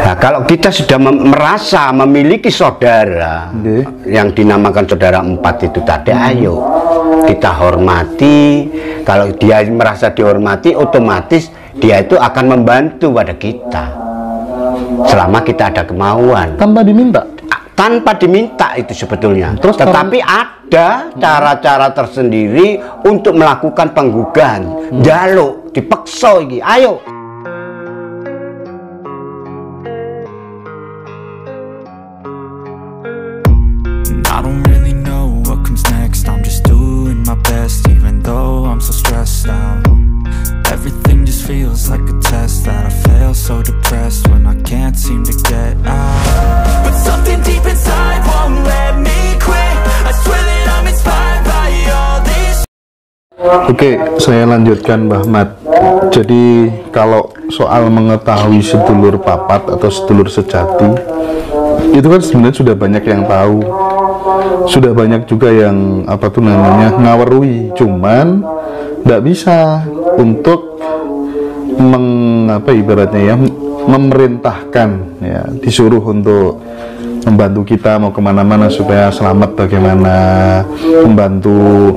Nah, kalau kita sudah merasa memiliki saudara yang dinamakan saudara empat itu tadi, ayo kita hormati. Kalau dia merasa dihormati, otomatis dia itu akan membantu pada kita selama kita ada kemauan. Tanpa diminta? Tanpa diminta itu sebetulnya. Terus tetapi ada cara-cara tersendiri untuk melakukan penggugahan. Jaluk, dipeksa iki. Ayo. I don't really know what comes next. I'm just doing my best, even though I'm so stressed out. Everything just feels like a test that I fail, so depressed when I can't seem to get out. But something deep inside won't let me quit. I swear that I'm inspired by all this. Oke, saya lanjutkan Mbah Mat. Jadi kalau soal mengetahui sedulur papat atau sedulur sejati, itu kan sebenarnya sudah banyak yang tahu, sudah banyak juga yang apa tuh namanya ngawerui, cuman nggak bisa untuk ibaratnya ya memerintahkan ya, disuruh untuk membantu kita mau kemana-mana supaya selamat, bagaimana membantu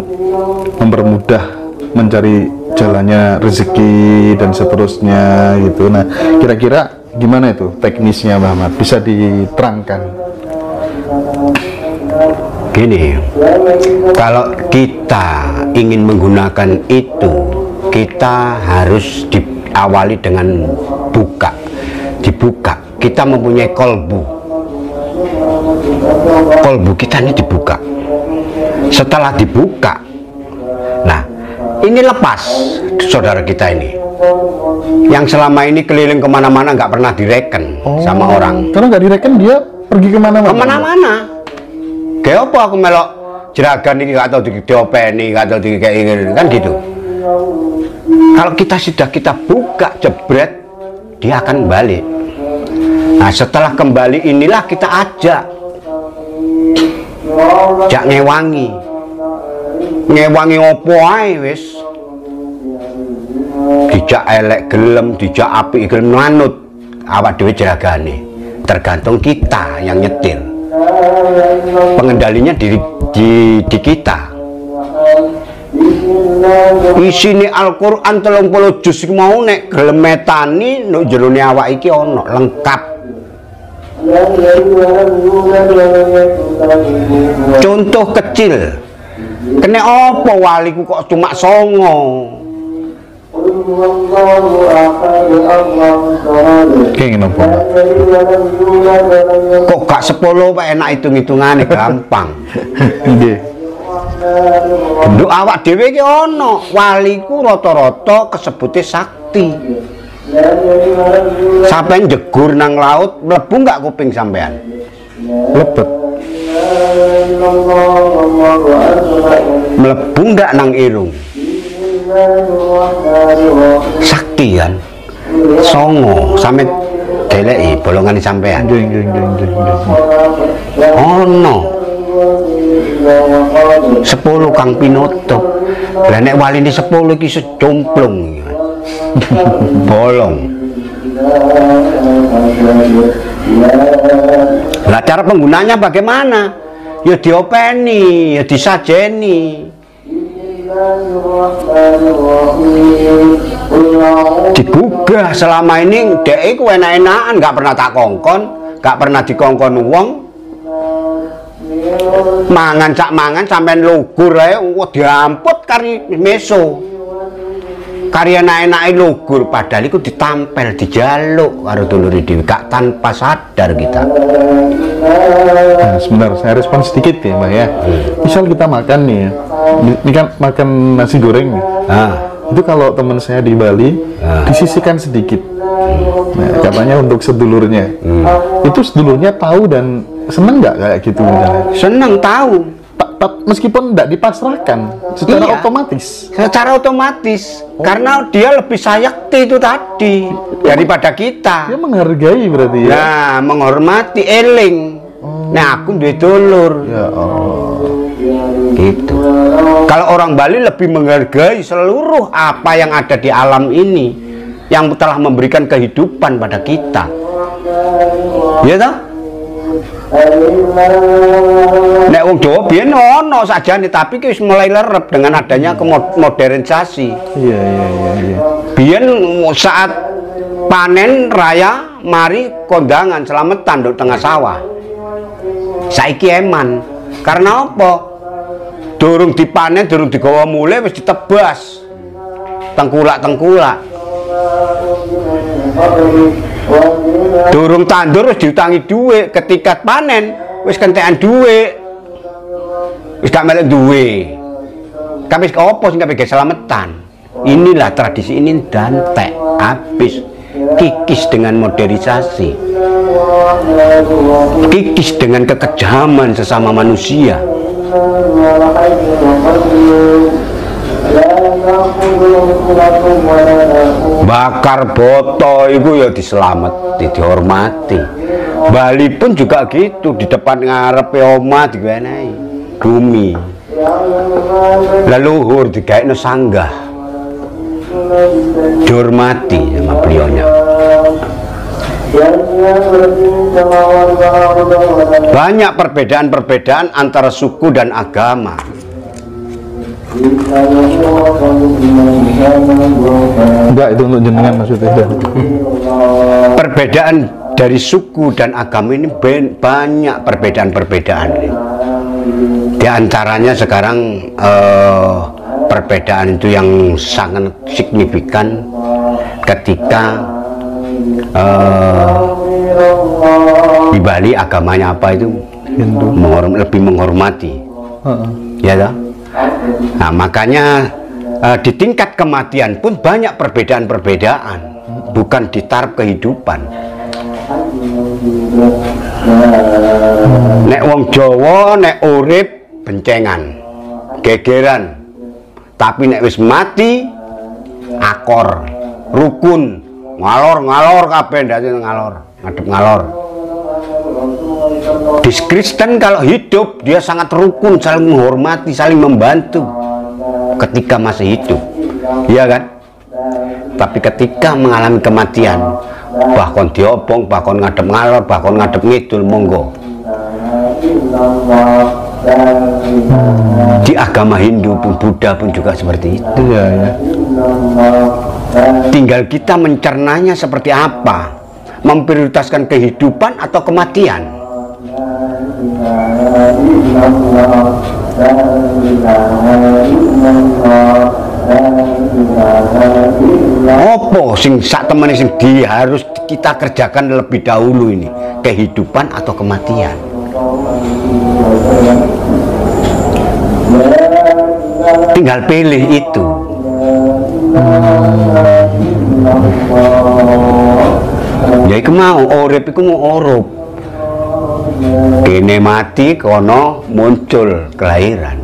mempermudah mencari jalannya rezeki dan seterusnya gitu. Nah, kira-kira gimana itu teknisnya Mbah Mat? Bisa diterangkan? Gini, kalau kita ingin menggunakan itu, kita harus diawali dengan dibuka. Kita mempunyai kolbu kita ini dibuka. Setelah dibuka, nah ini lepas saudara kita ini yang selama ini keliling kemana-mana, nggak pernah direken sama orang. Karena nggak direken dia pergi kemana-mana. Kayak apa aku melok jeragan ini, nggak tahu diopeni, nggak tahu kayak kan gitu. Kalau kita buka jebret, dia akan balik. Nah, setelah kembali inilah kita ajak ngewangi opo ae wis. Dijak elek gelem, dijak apik gelem, manut awak dhewe jeragane. Tergantung kita yang nyetir. Pengendalinya di kita. Isine Al-Qur'an 30 juz mau nek gelem metani nek jerone awak iki ana lengkap. Contoh kecil, kene apa waliku kok cuma 9? Kayak apa? Kok gak 10 Pak, enak hitung-hitungane gampang. Nggih. Nduk awak dhewe iki ana, waliku rata-rata kesebute sakti. Sampeyan jegur nang laut, mlebu nggak kuping sampean? Lebet. Mlebu nggak nang irung? Sakti kan? 9 sampe deleki bolongan sampean. Ono 10 kang pinutup. Lah nek waline 10 iki secomplung. Bolong. Lah cara penggunanya bagaimana? Ya diopeni, ya disajeni. Digugah. Selama ini dek iku enak-enakan, gak pernah tak kongkon, gak pernah dikongkon wong. Mangan sampean lugur ae, diamput kari meso. Kari enak-enake lugur, padahal iku ditampel, dijaluk karo dulur dhewe, gak tanpa sadar kita. Nah, sebentar, saya respon sedikit ya Mbak ya. Misal kita makan nih ya, ini kan makan nasi goreng nih. Itu kalau teman saya di Bali, disisihkan sedikit. Nah, katanya untuk sedulurnya. Itu sedulurnya tahu dan seneng nggak kayak gitu misalnya? Seneng, tahu. Meskipun tidak dipasrahkan, secara otomatis. Secara otomatis, karena dia lebih sayakti itu tadi daripada kita. Dia menghargai berarti ya. Nah, menghormati, eling. Nah, aku duwe dulur. Ya Allah. Gitu. Kalau orang Bali lebih menghargai seluruh apa yang ada di alam ini, yang telah memberikan kehidupan pada kita. Ya toh? Nek wong Jawa biyen ono sajane tapi wis mulai lerep dengan adanya modernisasi. Iya. Biyen saat panen raya mari kondangan selamatan nduk tengah sawah. Saiki eman. Karena apa? Durung dipanen, durung digawa mulai wis ditebas. Tengkulak-tengkulak. Durung tandur wis diutangi dhuwit, ketika panen wis kentekan dhuwit. Wis gak melok duwe. Kabeh opo sing kabeh selamatan. Inilah tradisi ini dantek habis. Kikis dengan modernisasi, kikis dengan kekejaman sesama manusia. Bakar boto itu ya diselamati, dihormati. Bali pun juga gitu, di depan ngarepe omah diwenehi bumi. Leluhur digaekno sanggah, dihormati sama beliaunya. Banyak perbedaan-perbedaan antara suku dan agama. Enggak, itu untuk jenengan maksudnya. Perbedaan dari suku dan agama ini banyak perbedaan-perbedaan. Di antaranya sekarang perbedaan itu yang sangat signifikan ketika di Bali agamanya apa itu Hindu, lebih menghormati, ya toh? Nah makanya di tingkat kematian pun banyak perbedaan-perbedaan, bukan di taraf kehidupan. Nek wong Jawa nek urip bencengan, gegeran, tapi nek wis mati akor, rukun, ngalor kabeh ndase ngalor, ngadep ngalor. Di Kristen kalau hidup dia sangat rukun, saling menghormati, saling membantu ketika masih hidup, iya kan? Tapi ketika mengalami kematian, bahkan diobong, bahkan ngadep ngalor, bahkan ngadep ngidul, monggo. Di agama Hindu pun, Buddha pun juga seperti itu. Iya. Tinggal kita mencernanya seperti apa, memprioritaskan kehidupan atau kematian. Opo sing sak temene sing harus kita kerjakan lebih dahulu ini, kehidupan atau kematian? Tinggal pilih itu. Ya iku mau urip iku mau orup. Kene mati kono muncul kelahiran.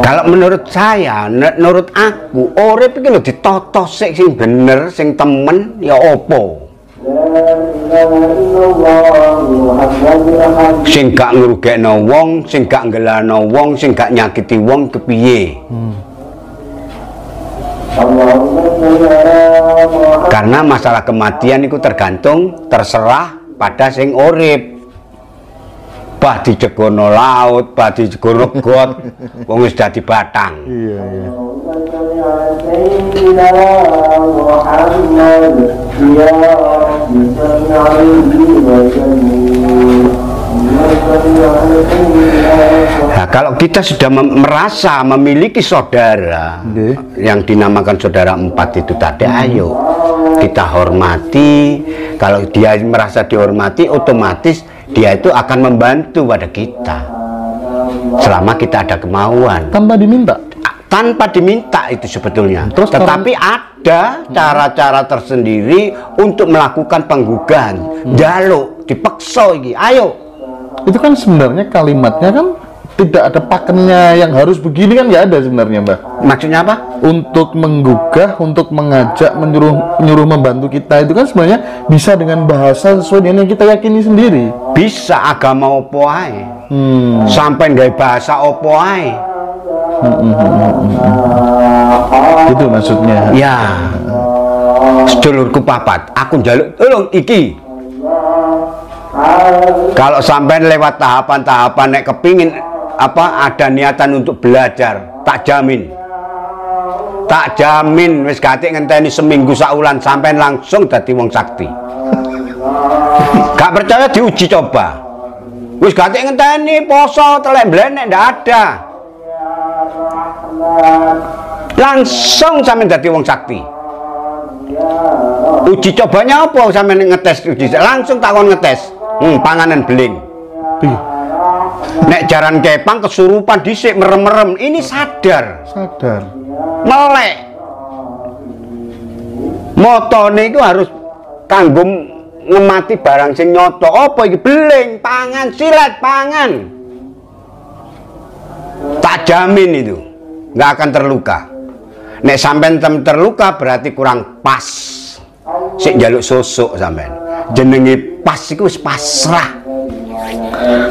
Kalau menurut saya, menurut aku, urip iki lho ditata sik sing bener, sing temen ya opo. Sing gak ngrugekno wong, sing gak nggelano wong, sing gak nyakiti wong kepiye. Karena masalah kematian itu terserah pada sing urip. Bah dijegono laut, bah dijegono got, wong wis dadi batang. Iya. Nah, kalau kita sudah merasa memiliki saudara yang dinamakan saudara empat itu tadi, ayo kita hormati. Kalau dia merasa dihormati, otomatis dia itu akan membantu pada kita selama kita ada kemauan, tanpa diminta itu sebetulnya. Terus tetapi ada cara-cara tersendiri untuk melakukan penggugahan, jaluk dipaksa iki, ayo. Itu kan sebenarnya kalimatnya kan tidak ada pakemnya yang harus begini, kan nggak ada sebenarnya, Mbak. Maksudnya apa? Untuk menggugah, untuk mengajak, menyuruh membantu kita itu kan sebenarnya bisa dengan bahasa sesuai dengan yang kita yakini sendiri. Bisa agama opo ae. Sampai nggak bahasa opo ae. Itu maksudnya. Ya. Sedulurku papat, aku njaluk tolong iki. Kalau sampai lewat tahapan-tahapan nek kepingin apa ada niatan untuk belajar, tak jamin. Tak jamin wis gatik ngenteni seminggu saulan sampai langsung dadi wong sakti. Gak percaya diuji coba. Wis gatik ngenteni poso telek mblenek ndak ada. Langsung sampe dadi wong sakti. Uji cobanya apa sampe ngetes uji? Langsung takon ngetes. Panganan beling. Nek jaran kepang kesurupan dhisik merem-merem, ini sadar. Melek. Motone iku harus kanggo ngemati barang sing nyoto. Apa iki beling, pangan, silet, pangan. Tak jamin itu nggak akan terluka. Nek sampean terluka berarti kurang pas. Sik njaluk sosok sampean. Jenenge pas iku wis pasrah.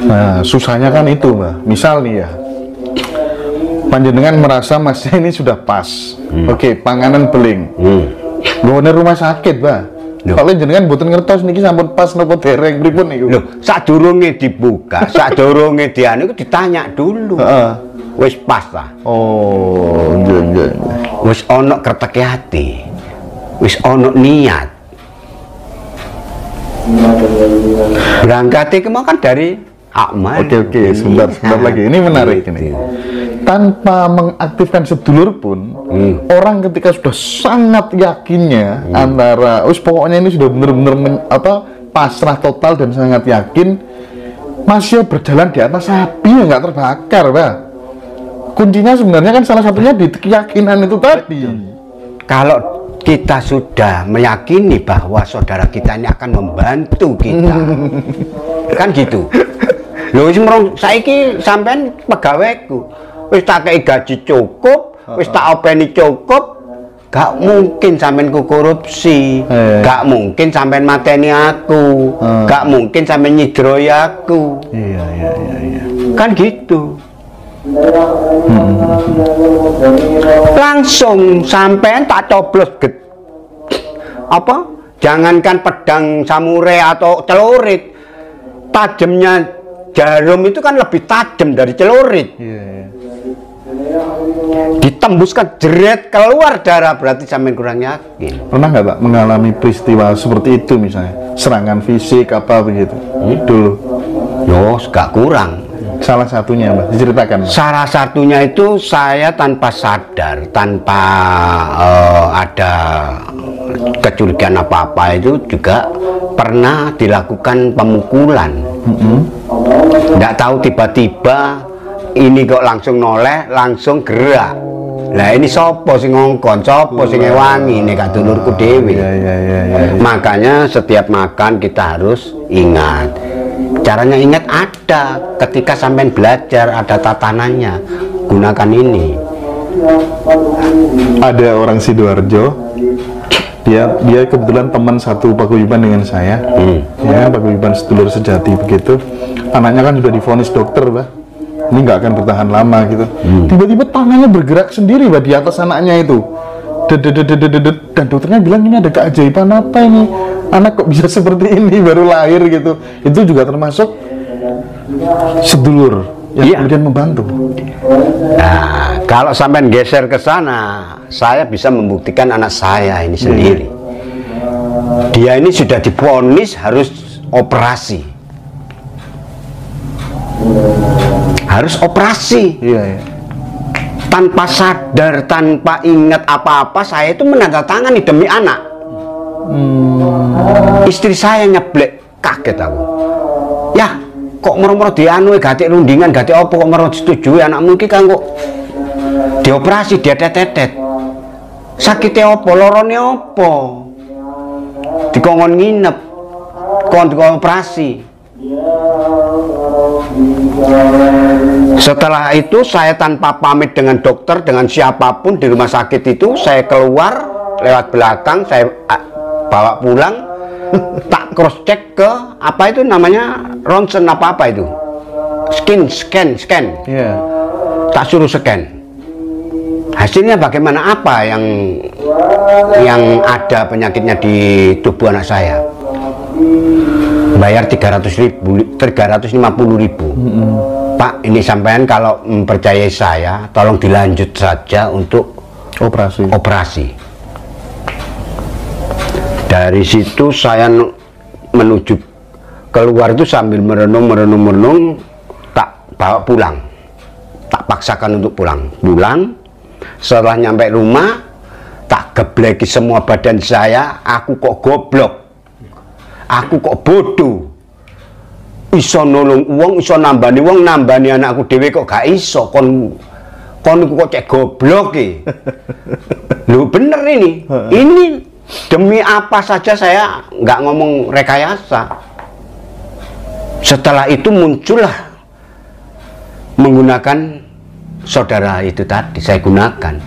Nah, susahnya kan itu, Mbak. Misal nih ya, panjenengan merasa masnya ini sudah pas. Oke, panganan beling. Nggone rumah sakit, Mbak. Kalau jenengan mboten ngertos niki sampun pas napa dereng pripun niku? Lho, sadurunge dibuka, sadurunge dianu iku ditanya dulu. Wis pas ta? Oh, iya. Wis ana kerteke ati. Wis ana niat. Berangkat itu kan dari amal. Oke, sebentar lagi. Ini menarik ini. Tanpa mengaktifkan sedulur pun, orang ketika sudah sangat yakinnya antara, pokoknya ini sudah benar-benar pasrah total dan sangat yakin, masih berjalan di atas api yang nggak terbakar, Pak. Kuncinya sebenarnya kan salah satunya di keyakinan itu tadi. Kalau kita sudah meyakini bahwa saudara kita ini akan membantu kita, kan gitu. Lho wis saiki sampean pegawaiku, wis tak kei gaji cukup, wis tak openi cukup, gak mungkin sampean ku korupsi, gak mungkin sampean mateni aku, gak mungkin sampean nyidroi aku. Iya. Kan gitu. Langsung sampean tak coblos jangankan pedang samurai atau celurit, tajamnya jarum itu kan lebih tajam dari celurit. Ditembuskan jeret keluar darah, berarti sampean kurang yakin. Pernah nggak Pak mengalami peristiwa seperti itu, misalnya serangan fisik apa begitu dulu? Yo, gak kurang. Salah satunya, Mbak, diceritakan. Salah satunya itu saya tanpa sadar, tanpa ada kecurigaan apa-apa itu juga pernah dilakukan pemukulan. Nggak tahu tiba-tiba ini kok langsung noleh, langsung gerak. Nah ini sopo sing ngongkon, sopo sing ngewangi, ini gak dulurku dewi. Makanya setiap makan kita harus ingat. Caranya ingat ada, ketika sampean belajar ada tatanannya, gunakan ini. Ada orang Sidoarjo, dia kebetulan teman satu paguyuban dengan saya, ya paguyuban sedulur sejati begitu. Anaknya kan sudah divonis dokter, Bah. Ini nggak akan bertahan lama gitu. Tiba-tiba tangannya bergerak sendiri, Bah, di atas anaknya itu. Dan dokternya bilang ini ada keajaiban apa ini? Anak kok bisa seperti ini baru lahir gitu. Itu juga termasuk sedulur yang kemudian membantu. Nah, kalau sampai geser ke sana, saya bisa membuktikan anak saya ini sendiri. Dia ini sudah divonis harus operasi. Harus operasi. Tanpa sadar, tanpa ingat apa-apa, saya itu menandatangani demi anak. Istri saya nyeblek, kaget aku. Ya, kok moro-moro dianu gatik rundingan, gatik apa kok moro disetujui anakmu iki kanggo dioperasi, dia tetet. Sakitnya apa, lorone apa? Dikongkon nginep, kon operasi. Setelah itu saya tanpa pamit dengan dokter, dengan siapapun di rumah sakit itu, saya keluar lewat belakang, saya bawa pulang, tak cross check ke apa itu namanya ronsen apa itu, scan, tak suruh scan. Hasilnya bagaimana? Apa yang ada penyakitnya di tubuh anak saya? Bayar 350.000. Pak, ini sampean kalau mempercayai saya, tolong dilanjut saja untuk operasi. Dari situ saya menuju keluar itu sambil merenung, tak bawa pulang, tak paksakan untuk pulang. Setelah nyampe rumah, tak gebleki semua badan saya. Aku kok goblok, aku kok bodoh, iso nolong uang, iso nambani uang, nambani anakku dewe kok gak iso. Kon kok cek goblok ki. Lu bener ini demi apa saja saya nggak ngomong rekayasa. Setelah itu muncullah menggunakan saudara itu tadi, saya gunakan.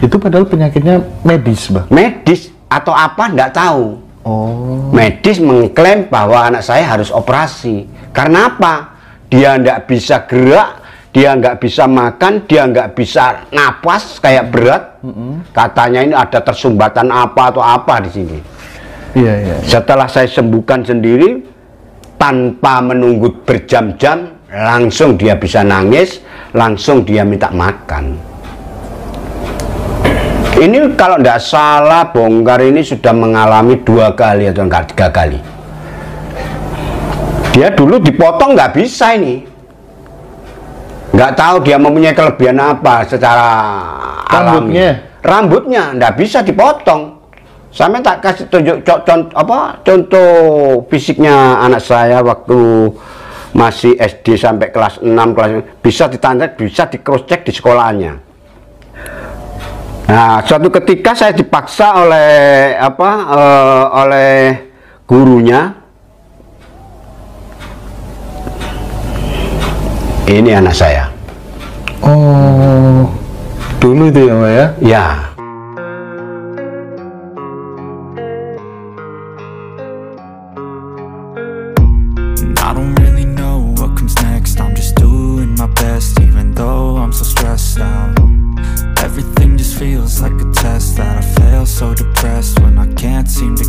Itu padahal penyakitnya medis, Bang? Medis atau apa nggak tahu. Oh. Medis mengklaim bahwa anak saya harus operasi. Karena apa? Dia nggak bisa gerak, dia nggak bisa makan, dia nggak bisa napas, kayak berat. Katanya ini ada tersumbatan apa atau apa di sini. Iya. Setelah saya sembuhkan sendiri, tanpa menunggu berjam-jam, langsung dia bisa nangis, langsung dia minta makan. Ini kalau tidak salah bongkar ini sudah mengalami 2 kali atau 3 kali. Dia dulu dipotong nggak bisa ini, nggak tahu dia mempunyai kelebihan apa secara rambutnya nggak bisa dipotong. Saya tak kasih tunjuk contoh fisiknya anak saya waktu masih SD sampai kelas 6 bisa ditanda, bisa di cross check di sekolahnya. Nah, suatu ketika saya dipaksa oleh oleh gurunya. Ini anak saya. Oh, dulu itu ya, Mbak ya? Ya. I don't really know what comes next. I'm just doing my best, even though I'm so stressed out. Everything just feels like a test that I fail, so depressed when I can't seem to